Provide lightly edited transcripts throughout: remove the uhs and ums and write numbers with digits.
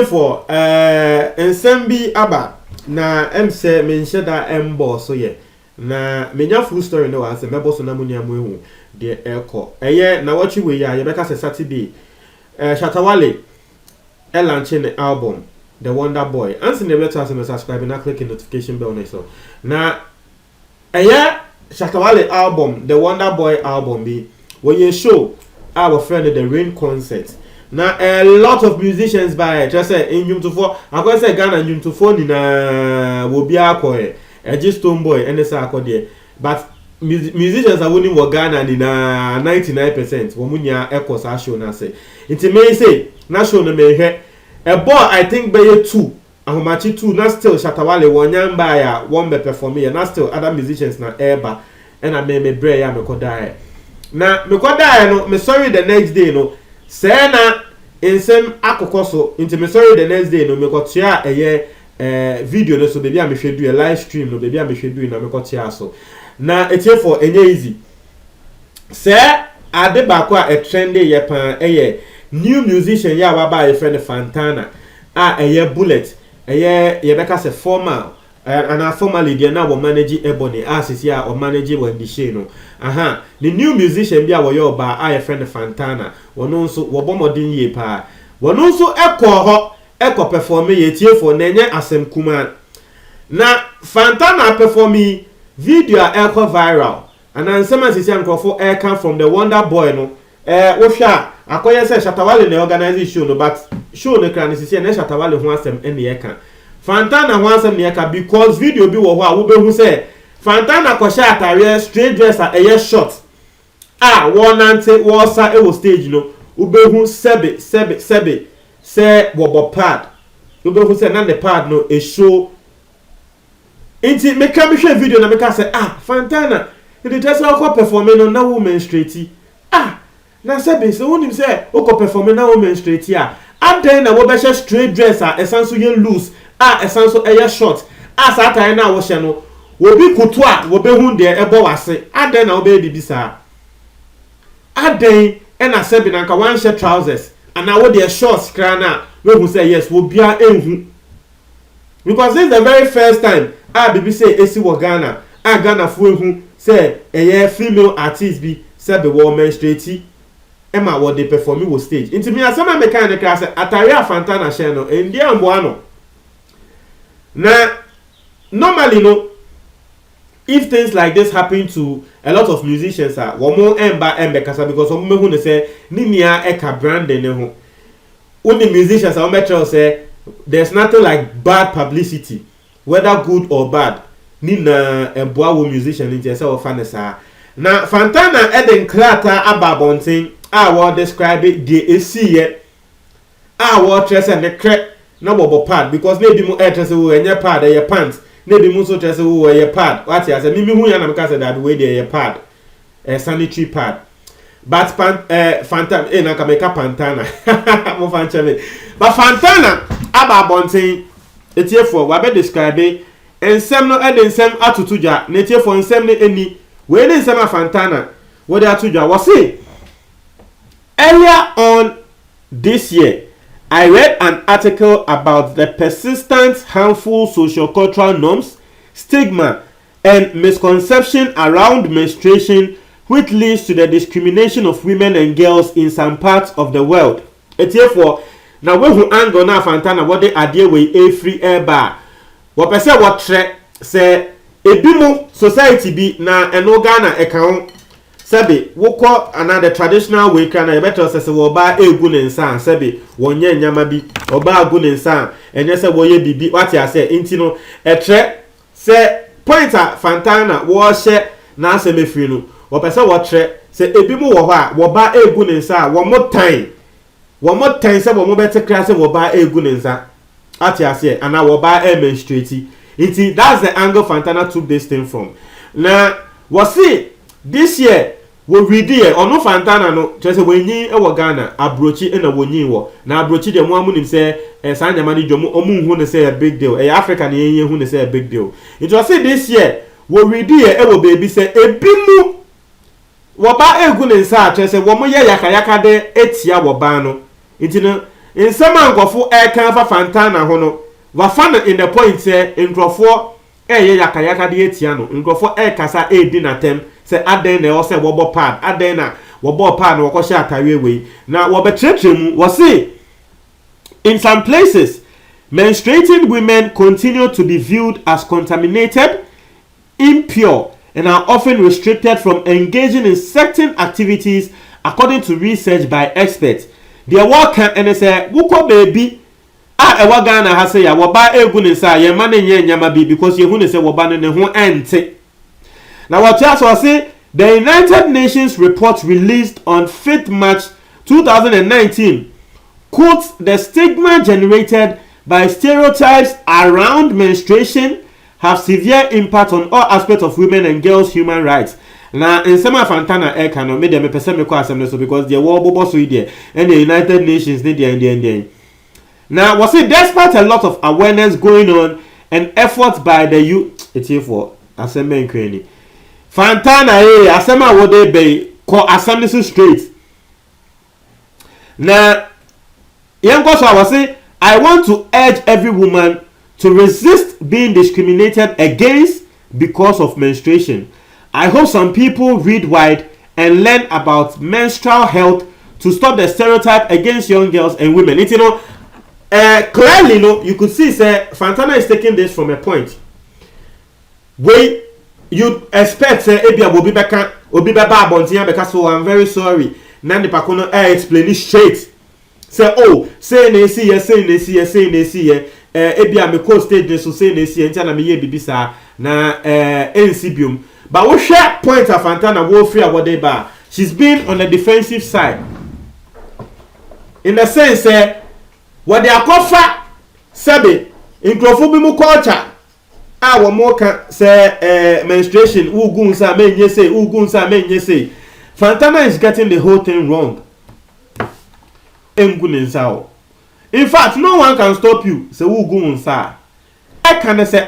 for ensembi aba na say mention that boss so ye na menya full story no as me boss na munia mu ehu de eko na watchi we ya ye beka say Saturday Shatta Wale launching the album The Wonder Boy. Answer the better as subscribe and click the notification bell next. Now Shatta Wale album The Wonder Boy album be when you show our friend at the Rain concert. Now a lot of musicians by just say in June 4 I'm going to say Ghana June 4 in will be a just Stone Boy and the but musicians are winning what Ghana in 99%. Womunya echoes are shown na say. It may say na show no me a boy I think by 2 ahomachi 2 na still Shatta Wale one yamba ya one be perform here na still other musicians na eba and I me bray ya me ko die. Na me ko die no me sorry the next day no say na insem akokoso into me sorry the next day no me ko tia video no so baby am hwe do a live stream no baby am hwe do na me ko tia so na etie for enye easy say ade ba ko a trendy ye pan new musician ya wa ba ye friend Fantana bullet ye beka se formal and a formally dey na wo manage Ebony asisi a o manage Wendy Shea no the new musician bia wo yo ba ye friend Fantana wono nso wo bomodin ye pa wono nso eko perform ye tie for na enye asem kuma na Fantana perform video eko viral and ansem asisi ankofo come from The Wonder Boy no wo hwa akoye say Shatta Wale na organize show no but show no kran asisi na Shatta Wale ho asem ene ye kan Fantana ho asem ne ye ka because video bi wo ho a wo be hu say Fantana ko sha atare straight dresser short wonante wo sa wo stage no wo be hu sebe say wo pad wo be hu say na the pad no show inti me ka me hwe video na me ka say Fantana the dress ko perform no na woman straight na sebe so wonim say o ko perform na woman straight adan na wo be straight dresser esanso ye loose esanso short sa time na wo hye no wo bi kutu wo be hu de ebo wase adan na wo be bibisa adan na sebe na nka one shirt trousers and now wo de shorts kra na we hu say yes wo bia ehu because this is the very first time bibi say esi wo Ghana Ghana fu ehu say female artist bi sebe wo menstruate Emma what they perform wo stage. Inti me asema mechanic class atare Fantana share no ndi ambo ano. Na normally no if things like this happen to a lot of musicians wo mo emba kasa because wo mehu ne say ni nia eka brand ne ho. Only musicians are metro say there's nothing like bad publicity whether good or bad. Ni na emboa wo musician nti say wo fa ne sa. Na Fantana eden krata ababonten what describe it the AC what dress and the crack no bobo pad because maybe mo dress wo enye pad e pants maybe mo so dress wo e pad what ya say mimi hu ya na me ka say that way dey pad sanitary pad but Fantana na ka make Fantana mo fan cheme but Fantana ababonten etiefo wa be describe ensem no ensem atutudwa na etiefo ensem ne eni we ne ensem Fantana what dey atudwa was say earlier on this year, I read an article about the persistent harmful socio-cultural norms, stigma, and misconception around menstruation which leads to the discrimination of women and girls in some parts of the world. Therefore, now we who angle na Fantana what they are we free air bar. What person what say ebimu society be na Ghana account Sabi, woko another traditional way kana e better say wo ba egu ne nsa sabi wonye nyama bi oba agu ne nsa enye se wo ye bibi what ya say inti no etre se pointer Fantana wo hye na asem efiri no wo pese wo tre se ebi mu wo ho a wo ba egu ne nsa wo mo tan se wo mo bete kra se wo ba egu ne nsa at ya say ana wo ba menstruate inti that's the angle Fantana took this thing from. Now was see this year we read here ono Fantana no chese wenyi e wo Ghana abrochi e na wonyi wo na abrochi de mo amunim say sanya mani dwomo omu hu ne say a big deal Africa na yen hu ne say a big deal. It was say this year we read here e wo baby say ebimu wo ba egu ne nsa chese wo mo ye yakayaka de etia wo ba no intino in some nkofo can fa Fantana ho no wa fa no in the point say nkofo yakayaka de etia no nkofo kasa di na tem say aden na o say wobo pad aden na wobo pad no kwosha atare we na wo betretrem wo say in some places menstruating women continue to be viewed as contaminated, impure, and are often restricted from engaging in certain activities according to research by experts. The work and say wuko baby ewa Ghana ha say ya woba egu ne say ye ma ne nyama bi because ye hu ne say woba ne ho ente. Now what you say the United Nations report released on 5th March 2019 quotes the stigma generated by stereotypes around menstruation have severe impact on all aspects of women and girls' human rights. Now, in some Fantana no me me person me kwa so because the war bobo so there and the United Nations need there. Now, was it despite a lot of awareness going on and efforts by the it's here for assembly Ukraine. Fantana asema wo dey be ko assembly straight. Now, yanko so I say I want to urge every woman to resist being discriminated against because of menstruation. I hope some people read wide and learn about menstrual health to stop the stereotype against young girls and women. It, clearly, you could see, Fantana is taking this from a point where you expect, Ebia will be back, because so I'm very sorry. Nandi Pakono, I explain it straight. Say, say ebia me co stage so say na si enta na me ye bibisa na NCBum but we share point of Fantana wo free awode ba she's been on the defensive side in the sense what they akofa sebe inkrofo bi mu culture wo mo ka say menstruation ugun sa menye say Fantana is getting the whole thing wrong. In fact, no one can stop you. Say who go unsa. I can say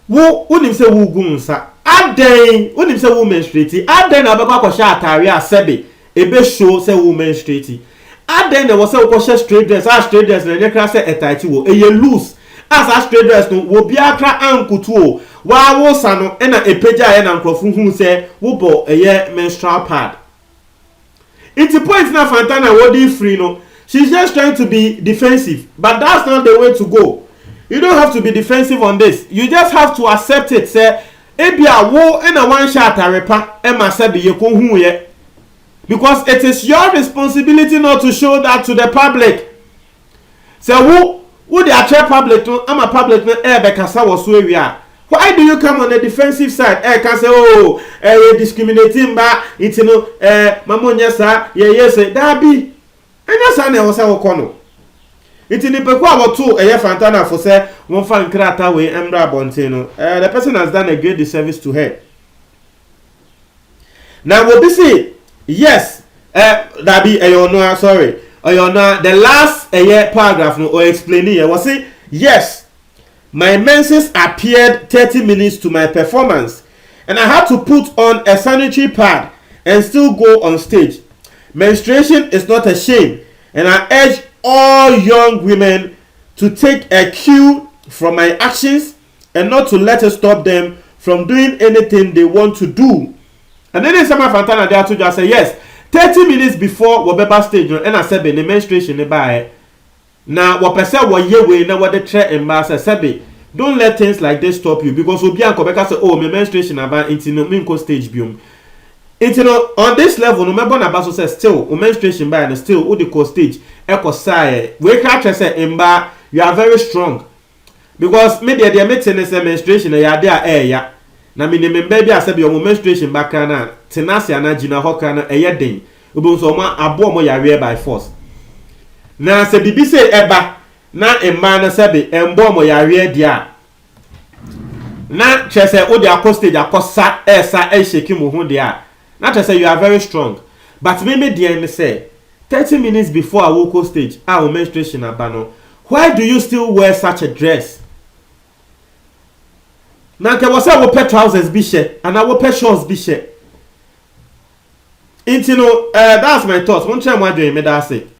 who nim say who go unsa. Aden who nim say who menstruate. Aden na baba ko sha atare asebe ebe show say who menstruate. Aden na wo say ko sha straight dress. Straight dress na nyekra say etight wo. Eye loose. As straight dress no wo bia kra ankutu o. Wa wo sa no na epeja ye na nkrofo hu say wo bo eye menstrual pad. It's a point now Fantana wodi free no. She's just trying to be defensive, but that's not the way to go. You don't have to be defensive on this. You just have to accept it. Say, ebia wo na one shot arepa e ma se be ye ko hu ye. Because it is your responsibility not to show that to the public. Say who the attract public to am a public no e be kasa wo so ewia. Why do you come on the defensive side? Can say you're discriminating ba it no mamonya sa ye say that be enya sa na wo say wo kono iti ni peku aboto Fantana for say won fa nkrata we emra bonte no the person has done a great disservice to her. Now what be say yes that be sorry the last paragraph no or explaining here was say yes my menses appeared 30 minutes to my performance and I had to put on a sanitary pad and still go on stage. Menstruation is not a shame, and I urge all young women to take a cue from my actions and not to let it stop them from doing anything they want to do. And then there's some Fantana there to just say yes 30 minutes before wabeba stage and I said the menstruation nearby. Now what person what ye way now what the threat and mass sabe don't let things like this stop you because obi an kobeka say my menstruation about into no minko stage biom. It's on this level, no remember na baso say still menstruation by and still the co stage echo say we can say imba you are very strong because maybe they meeting say menstruation ya there ya na me member bi asabe your menstruation back na tenase na gina hoka na den obo so ma abo mo yare by force na se bibi say eba na emma na sabe embo mo yare dia na chese o dia co stage akosa esa shake mo hu dia. Not to say you are very strong, but maybe the end say 30 minutes before I walk on stage, our menstruation abano. Why do you still wear such a dress? Now there was a pair trousers be share and I will pair shorts be share. That's my thoughts. One time I do me that say.